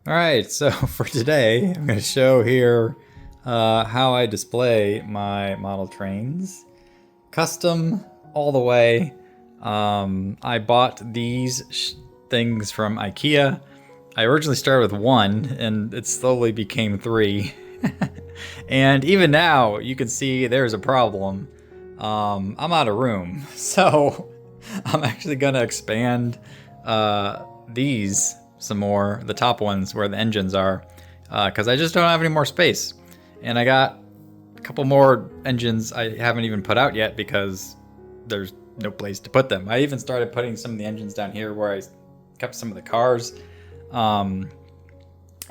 Alright, so for today, I'm going to show here how I display my model trains. Custom all the way. I bought these things from IKEA. I originally started with one, and it slowly became three. And even now, you can see there's a problem. I'm out of room, so I'm actually going to expand these some more, the top ones where the engines are, because I just don't have any more space. And I got a couple more engines I haven't even put out yet because there's no place to put them. I even started putting some of the engines down here where I kept some of the cars, and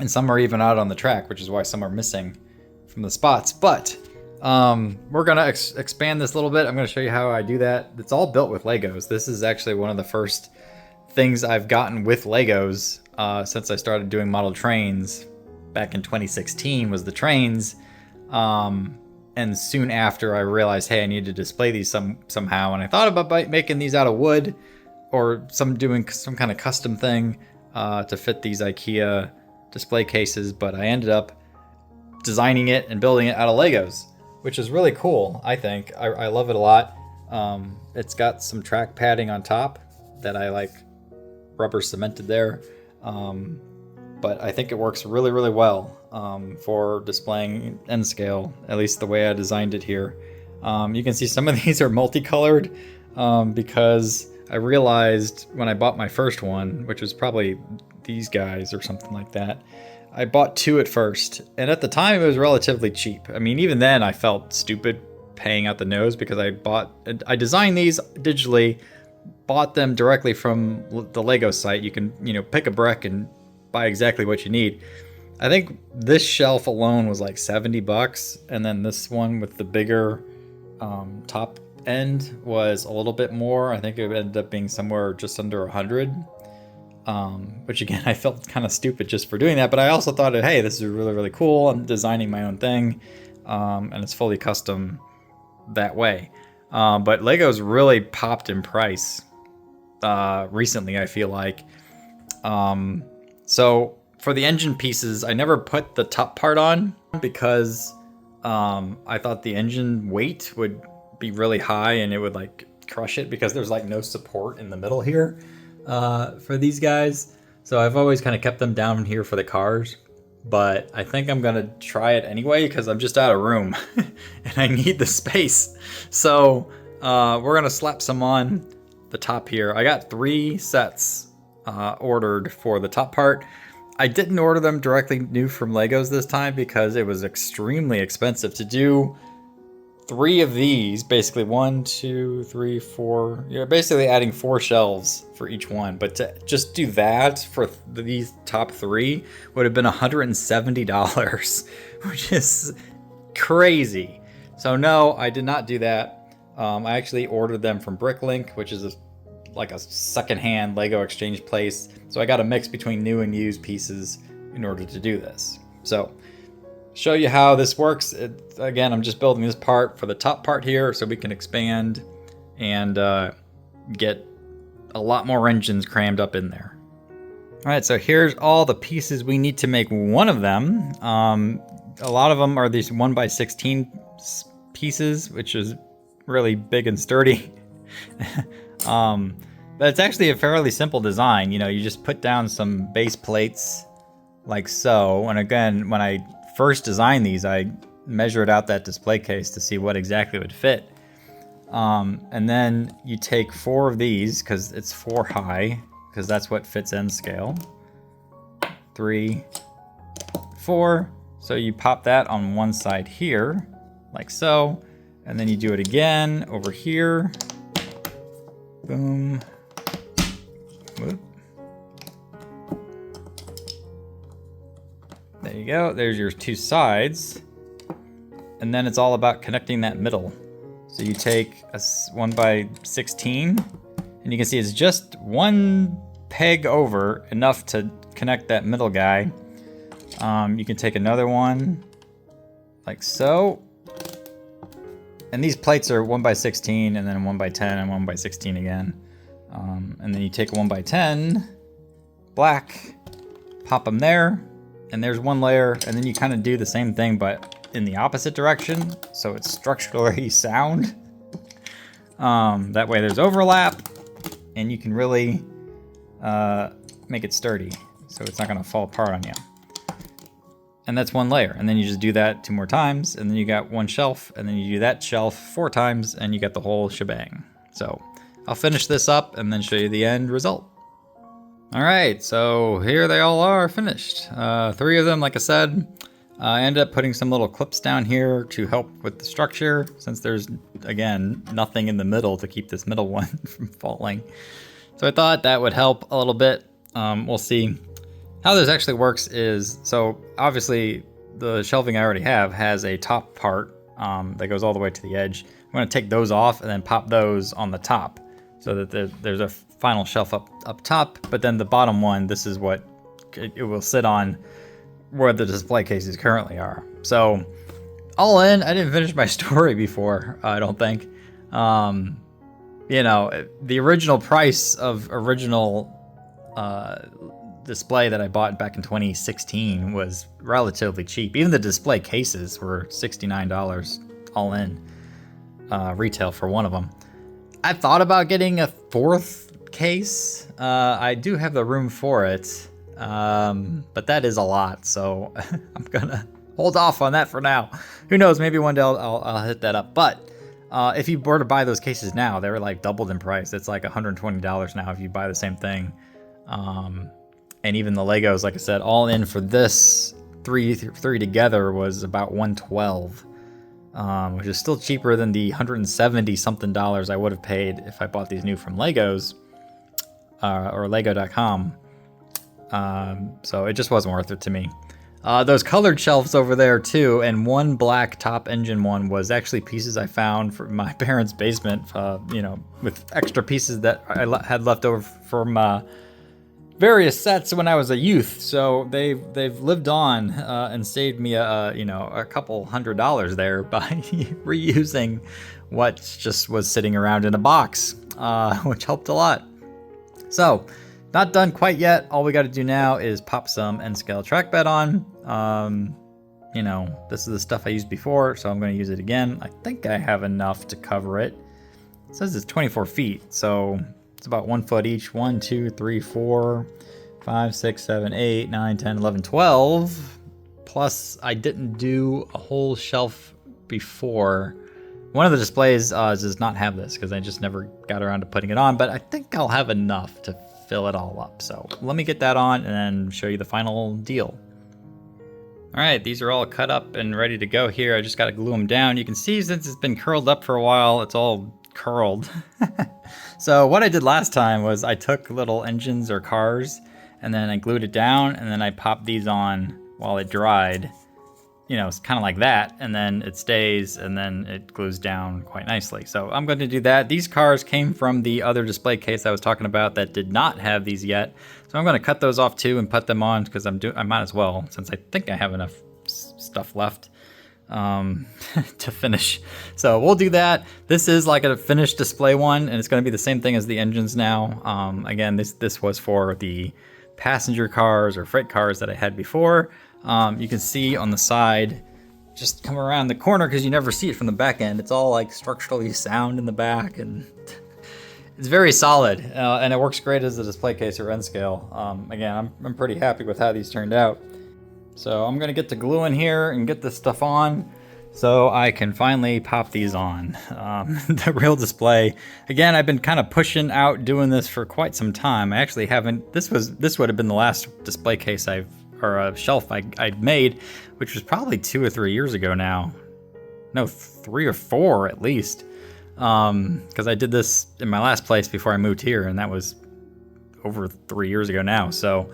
some are even out on the track, which is why some are missing from the spots. But we're gonna expand this a little bit. I'm gonna show you how I do that. It's all built with Legos. This is actually one of the first things I've gotten with Legos since I started doing model trains back in 2016 was the trains. And soon after I realized, hey, I need to display these somehow. And I thought about making these out of wood or doing some kind of custom thing to fit these IKEA display cases. But I ended up designing it and building it out of Legos, which is really cool, I think. I love it a lot. It's got some track padding on top that I like rubber cemented there. But I think it works really, really well for displaying N scale, at least the way I designed it here. You can see some of these are multicolored because I realized when I bought my first one, which was probably these guys or something like that, I bought two at first. And at the time it was relatively cheap. I mean, even then I felt stupid paying out the nose because I designed these digitally, bought them directly from the Lego site. You can, pick a brick and buy exactly what you need. I think this shelf alone was like $70, and then this one with the bigger top end was a little bit more. I think it ended up being somewhere just under 100. Which again, I felt kind of stupid just for doing that, but I also thought, hey, this is really, really cool. I'm designing my own thing, and it's fully custom that way. But Legos really popped in price recently, I feel like. So for the engine pieces, I never put the top part on because I thought the engine weight would be really high and it would like crush it because there's like no support in the middle here for these guys. So I've always kind of kept them down here for the cars, but I think I'm gonna try it anyway because I'm just out of room and I need the space. So we're gonna slap some on the top here. I got 3 sets ordered for the top part. I didn't order them directly new from Legos this time because it was extremely expensive to do 3 of these. Basically 1, 2, 3, 4. You're basically adding 4 shelves for each one. But to just do that for these top 3 would have been $170, which is crazy. So no, I did not do that. I actually ordered them from Bricklink, which is like a secondhand Lego exchange place. So I got a mix between new and used pieces in order to do this. So show you how this works. Again, I'm just building this part for the top part here so we can expand and get a lot more engines crammed up in there. All right, so here's all the pieces we need to make one of them. A lot of them are these 1x16 pieces, which is really big and sturdy. But it's actually a fairly simple design. You just put down some base plates like so. And again, when I first designed these, I measured out that display case to see what exactly would fit. And then you take 4 of these because it's 4 high, because that's what fits N scale. 3, 4. So you pop that on one side here, like so. And then you do it again over here. Boom. Whoop. There you go. There's your 2 sides. And then it's all about connecting that middle. So you take a 1x16, and you can see it's just 1 peg over, enough to connect that middle guy. You can take another one, like so. And these plates are 1x16, and then 1x10, and 1x16 again. And then you take a 1x10, black, pop them there, and there's one layer, and then you kind of do the same thing, but in the opposite direction, so it's structurally sound. That way there's overlap, and you can really make it sturdy, so it's not gonna fall apart on you. And that's one layer, and then you just do that 2 more times, and then you got one shelf, and then you do that shelf 4 times, and you get the whole shebang. So I'll finish this up and then show you the end result. All right, so here they all are finished. 3 of them, like I said. I ended up putting some little clips down here to help with the structure, since there's, again, nothing in the middle to keep this middle one from falling. So I thought that would help a little bit. We'll see. How this actually works is, so obviously the shelving I already have has a top part that goes all the way to the edge. I'm gonna take those off and then pop those on the top so that there's a final shelf up top, but then the bottom one, this is what it will sit on where the display cases currently are. So all in, I didn't finish my story before, I don't think. You know, the original price of original display that I bought back in 2016 was relatively cheap. Even the display cases were $69 all in, retail for one of them. I thought about getting a 4th case. I do have the room for it, but that is a lot, so I'm gonna hold off on that for now. Who knows, maybe one day I'll hit that up. But if you were to buy those cases now, they were like doubled in price. It's like $120 now if you buy the same thing. And even the Legos, like I said, all in for this three together was about $112, which is still cheaper than the $170 something I would have paid if I bought these new from Legos or Lego.com. So it just wasn't worth it to me. Those colored shelves over there too, and one black top engine one was actually pieces I found from my parents' basement, you know, with extra pieces that I had left over from various sets when I was a youth. So they've lived on and saved me you know, a couple $100 there by reusing what just was sitting around in a box, which helped a lot. So not done quite yet. All we got to do now is pop some N-scale track bed on. You know, this is the stuff I used before, so I'm going to use it again. I think I have enough to cover it. It says it's 24 feet, so it's about 1 foot each. 1, 2, 3, 4, 5, 6, 7, 8, 9, 10, 11, 12. Plus, I didn't do a whole shelf before. One of the displays does not have this because I just never got around to putting it on, but I think I'll have enough to fill it all up. So let me get that on and then show you the final deal. All right, these are all cut up and ready to go here. I just got to glue them down. You can see since it's been curled up for a while, it's all curled. So what I did last time was I took little engines or cars and then I glued it down and then I popped these on while it dried. You know, it's kind of like that, and then it stays and then it glues down quite nicely. So I'm going to do that. These cars came from the other display case I was talking about that did not have these yet. So I'm going to cut those off too and put them on because I might as well, since I think I have enough stuff left to finish. So we'll do that. This is like a finished display one, and it's going to be the same thing as the engines now. Again, this was for the passenger cars or freight cars that I had before. You can see on the side, just come around the corner because you never see it from the back end. It's all like structurally sound in the back, and it's very solid, and it works great as a display case or N-scale. Again, I'm pretty happy with how these turned out. So I'm gonna get to gluing here and get this stuff on so I can finally pop these on. The real display, again, I've been kind of pushing out doing this for quite some time. I actually haven't, this would have been the last display case or a shelf I'd made, which was probably 2 or 3 years ago now. No, 3 or 4 at least. Because I did this in my last place before I moved here, and that was over 3 years ago now. So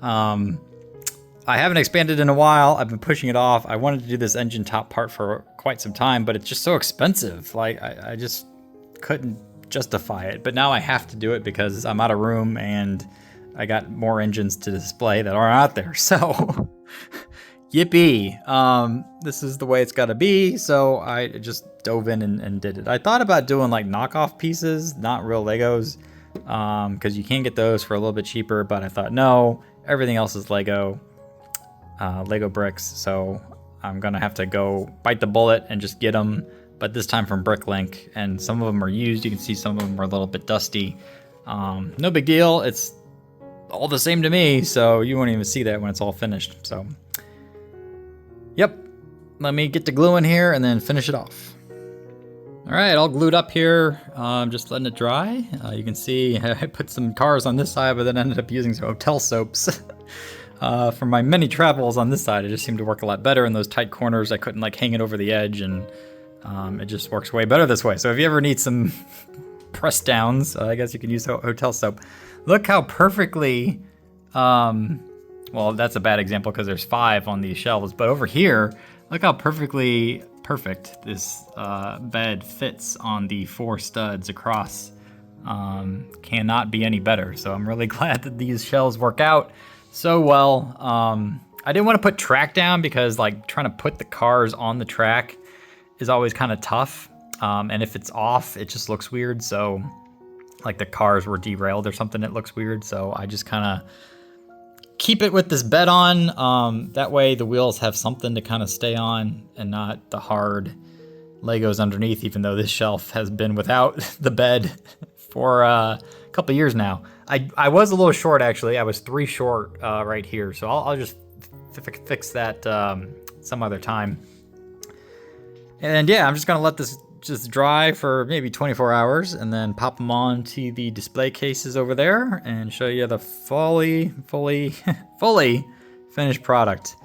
I haven't expanded in a while. I've been pushing it off. I wanted to do this engine top part for quite some time, but it's just so expensive. Like I just couldn't justify it. But now I have to do it because I'm out of room and I got more engines to display that aren't out there. So yippee. This is the way it's got to be. So I just dove in and did it. I thought about doing like knockoff pieces, not real Legos, because you can get those for a little bit cheaper. But I thought, no, everything else is Lego. Lego bricks, so I'm gonna have to go bite the bullet and just get them, but this time from Bricklink, and some of them are used. You can see some of them are a little bit dusty. No big deal, it's all the same to me, so you won't even see that when it's all finished. So, yep, let me get the glue in here and then finish it off. All right, all glued up here, just letting it dry. You can see I put some cars on this side, but then ended up using some hotel soaps. For my many travels on this side, it just seemed to work a lot better in those tight corners. I couldn't like hang it over the edge, and it just works way better this way. So if you ever need some press downs, I guess you can use hotel soap. Look how perfectly, well, that's a bad example because there's 5 on these shelves, but over here, look how perfect this bed fits on the 4 studs across. Cannot be any better. So I'm really glad that these shelves work out so well. I didn't want to put track down because like trying to put the cars on the track is always kind of tough. And if it's off, it just looks weird. So like the cars were derailed or something, it looks weird. So I just kind of keep it with this bed on. That way the wheels have something to kind of stay on and not the hard Legos underneath, even though this shelf has been without the bed for a couple years now. I was a little short, actually. I was 3 short right here. So I'll just fix that some other time. And yeah, I'm just going to let this just dry for maybe 24 hours and then pop them on to the display cases over there and show you the fully finished product.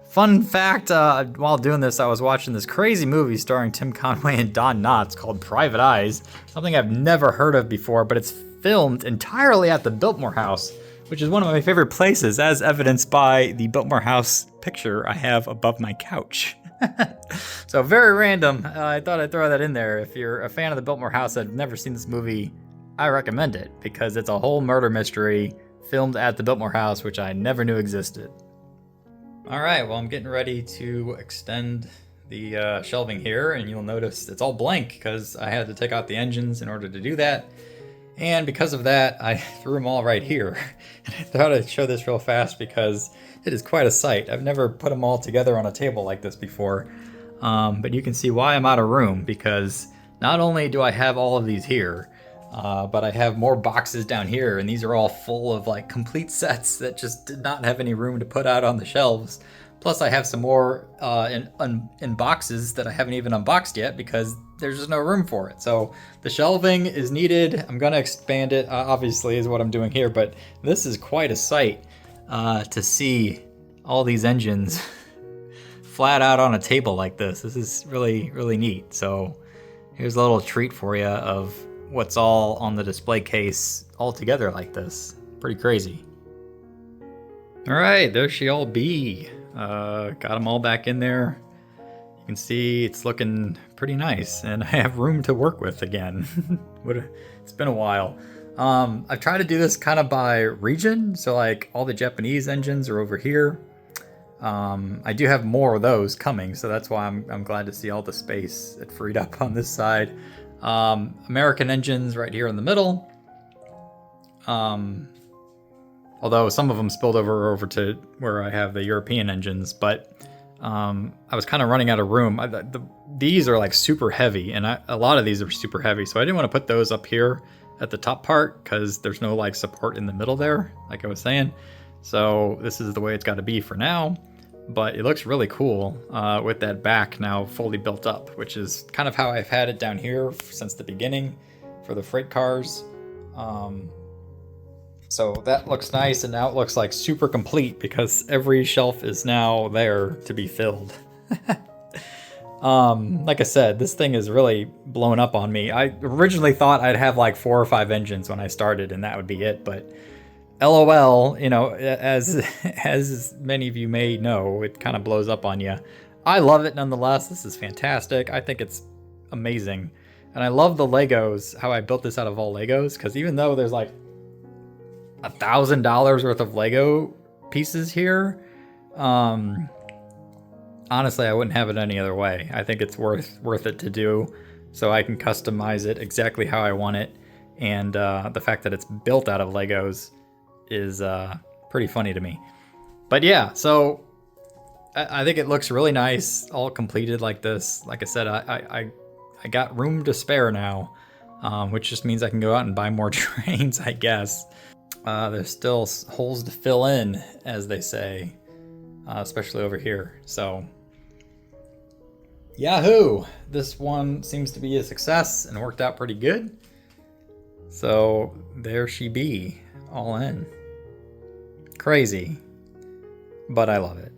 Fun fact, while doing this, I was watching this crazy movie starring Tim Conway and Don Knotts called Private Eyes, something I've never heard of before, but it's filmed entirely at the Biltmore House, which is one of my favorite places, as evidenced by the Biltmore House picture I have above my couch. So very random. I thought I'd throw that in there. If you're a fan of the Biltmore House and have never seen this movie, I recommend it because it's a whole murder mystery filmed at the Biltmore House, which I never knew existed. All right, well, I'm getting ready to extend the shelving here, and you'll notice it's all blank because I had to take out the engines in order to do that. And because of that, I threw them all right here. And I thought I'd show this real fast because it is quite a sight. I've never put them all together on a table like this before. But you can see why I'm out of room, because not only do I have all of these here, but I have more boxes down here, and these are all full of like complete sets that just did not have any room to put out on the shelves. Plus I have some more in boxes that I haven't even unboxed yet because there's just no room for it. So the shelving is needed. I'm gonna expand it, obviously, is what I'm doing here, but this is quite a sight to see all these engines flat out on a table like this. This is really, really neat. So here's a little treat for you of what's all on the display case all together like this. Pretty crazy. All right, there she all be. Got them all back in there. You can see it's looking pretty nice, and I have room to work with again. It's been a while. I've tried to do this kind of by region, so like all the Japanese engines are over here. I do have more of those coming, so that's why I'm glad to see all the space it freed up on this side. American engines right here in the middle. Although some of them spilled over to where I have the European engines, but I was kind of running out of room. These are like super heavy, and a lot of these are super heavy, so I didn't want to put those up here at the top part because there's no like support in the middle there, like I was saying. So this is the way it's got to be for now, but it looks really cool with that back now fully built up, which is kind of how I've had it down here since the beginning for the freight cars. So that looks nice, and now it looks like super complete because every shelf is now there to be filled. Like I said, this thing is really blown up on me. I originally thought I'd have like 4 or 5 engines when I started, and that would be it, but LOL, you know, as many of you may know, it kind of blows up on you. I love it nonetheless. This is fantastic. I think it's amazing. And I love the Legos, how I built this out of all Legos, because even though there's like $1,000 worth of Lego pieces here, honestly, I wouldn't have it any other way. I think it's worth it to do, so I can customize it exactly how I want it. And the fact that it's built out of Legos is pretty funny to me. But yeah, so I think it looks really nice, all completed like this. Like I said, I got room to spare now, which just means I can go out and buy more trains, I guess. There's still holes to fill in, as they say, especially over here. So, yahoo! This one seems to be a success and worked out pretty good. So there she be, all in. Crazy, but I love it.